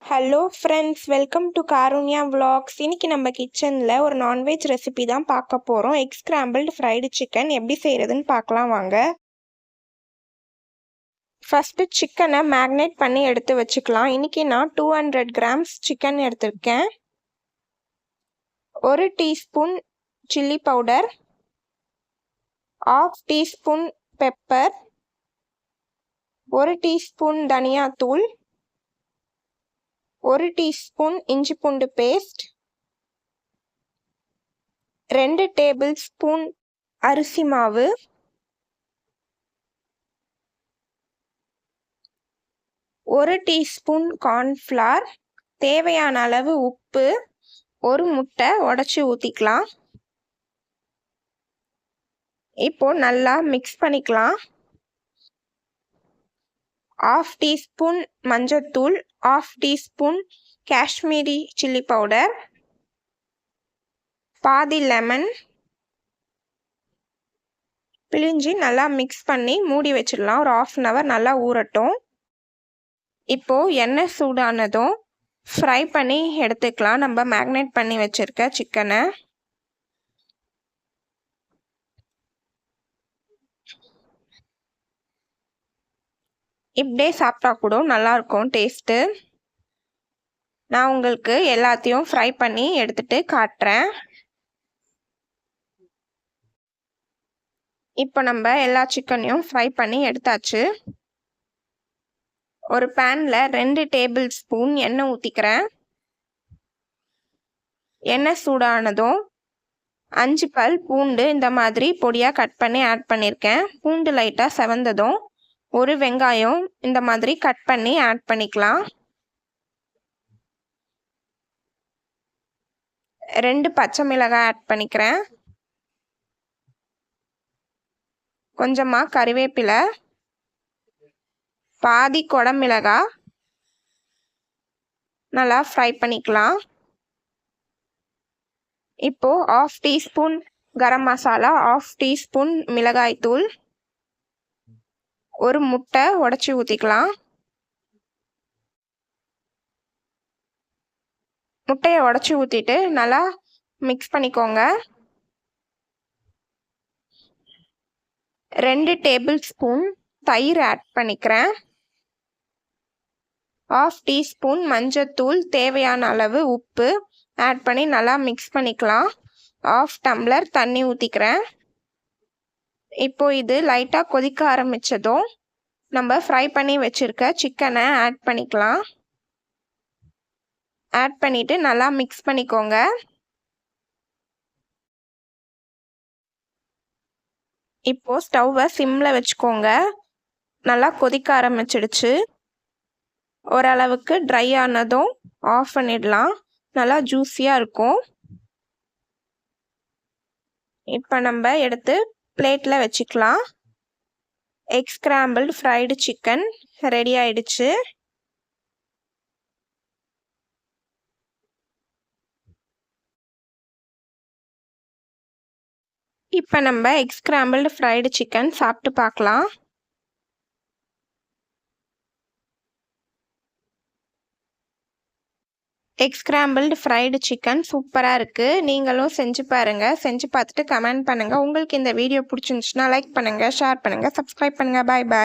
Hello friends, welcome to Karunya vlogs. இன்னைக்கு நம்ம கிச்சனில் ஒரு நான்வெஜ் ரெசிபி தான் பார்க்க போகிறோம். எக் ஸ்கிராம்பிள்டு ஃப்ரைடு சிக்கன் எப்படி செய்கிறதுன்னு பார்க்கலாம் வாங்க. ஃபஸ்ட்டு சிக்கனை மேக்னேட் பண்ணி எடுத்து வச்சுக்கலாம். இன்னைக்கு நான் 200 கிராம்ஸ் சிக்கன் எடுத்திருக்கேன். 1 teaspoon chilli powder, 1/2 teaspoon pepper, 1 teaspoon தனியாத்தூள், 1 டீஸ்பூன் இஞ்சி பூண்டு பேஸ்ட், 2 டேபிள் ஸ்பூன் அரிசி மாவு, 1 டீஸ்பூன் கார்ன்ஃப்ளவர், தேவையான அளவு உப்பு, 1 முட்டை உடைச்சி ஊற்றிக்கலாம். இப்போ நல்லா மிக்ஸ் பண்ணிக்கலாம். 1/2 டீஸ்பூன் மஞ்சத்தூள், 1/2 டீஸ்பூன் காஷ்மீரி சில்லி பவுடர், பாதி லெமன் பிழிஞ்சி நல்லா மிக்ஸ் பண்ணி மூடி வச்சிடலாம். ஒரு 1/2 hour நல்லா ஊறட்டும். இப்போது எண்ணெய் சூடானதும் ஃப்ரை பண்ணி எடுத்துக்கலாம் நம்ம மேக்னேட் பண்ணி வச்சுருக்க சிக்கனை. இப்படியே சாப்பிட்டா கூட நல்லாயிருக்கும் டேஸ்ட்டு. நான் உங்களுக்கு எல்லாத்தையும் ஃப்ரை பண்ணி எடுத்துகிட்டு காட்டுறேன். இப்போ நம்ம எல்லா சிக்கனையும் ஃப்ரை பண்ணி எடுத்தாச்சு. ஒரு பேனில் 2 டேபிள் ஸ்பூன் எண்ணெய் ஊற்றிக்கிறேன். எண்ணெய் சூடானதும் 5 பல் பூண்டு இந்த மாதிரி பொடியாக கட் பண்ணி ஆட் பண்ணியிருக்கேன். பூண்டு லைட்டாக செவந்ததும் 1 வெங்காயம் இந்த மாதிரி கட் பண்ணி ஆட் பண்ணிக்கலாம். 2 பச்சை மிளகாய் ஆட் பண்ணிக்கிறேன். கொஞ்சமாக கறிவேப்பிலை, பாதி குடமிளகாய் நல்லா ஃப்ரை பண்ணிக்கலாம். இப்போது 1/2 டீஸ்பூன் கரம் மசாலா, 1/2 டீஸ்பூன் மிளகாய்த்தூள், 1 முட்டை உடைச்சி ஊற்றிக்கலாம். முட்டையை உடைச்சி ஊற்றிட்டு நல்லா மிக்ஸ் பண்ணிக்கோங்க. 2 டேபிள் ஸ்பூன் தயிர் ஆட் பண்ணிக்கிறேன். 1/2 டீஸ்பூன் மஞ்சத்தூள், தேவையான அளவு உப்பு ஆட் பண்ணி நல்லா மிக்ஸ் பண்ணிக்கலாம். 1/2 டம்ளர் தண்ணி ஊற்றிக்கிறேன். இப்போ இது லைட்டாக கொதிக்க ஆரம்பித்ததும் நம்ம ஃப்ரை பண்ணி வச்சுருக்க சிக்கனை ஆட் பண்ணிக்கலாம். ஆட் பண்ணிவிட்டு நல்லா மிக்ஸ் பண்ணிக்கோங்க. இப்போது ஸ்டவ்வை சிம்மில் வச்சுக்கோங்க. நல்லா கொதிக்க ஆரம்பிச்சிடுச்சு. ஓரளவுக்கு ட்ரை ஆனதும் ஆஃப் பண்ணிடலாம். நல்லா ஜூஸியாக இருக்கும். இப்போ நம்ம எடுத்து பிளேட்டில் வச்சுக்கலாம். Egg scrambled fried chicken ready ஆயிடுச்சு. இப்போ நம்ம எக் ஸ்கிராம்பிள்டு ஃப்ரைடு சிக்கன் சாப்பிட்டு பார்க்கலாம். எக் ஸ்கிராம்பிள்டு ஃப்ரைடு சிக்கன் சூப்பராக இருக்குது. நீங்களும் செஞ்சு பாருங்கள். செஞ்சு பார்த்துட்டு கமெண்ட் பண்ணுங்கள். உங்களுக்கு இந்த வீடியோ பிடிச்சிருந்துச்சுன்னா லைக் பண்ணுங்கள், ஷேர் பண்ணுங்கள், சப்ஸ்கிரைப் பண்ணுங்கள். பாய் பாய்.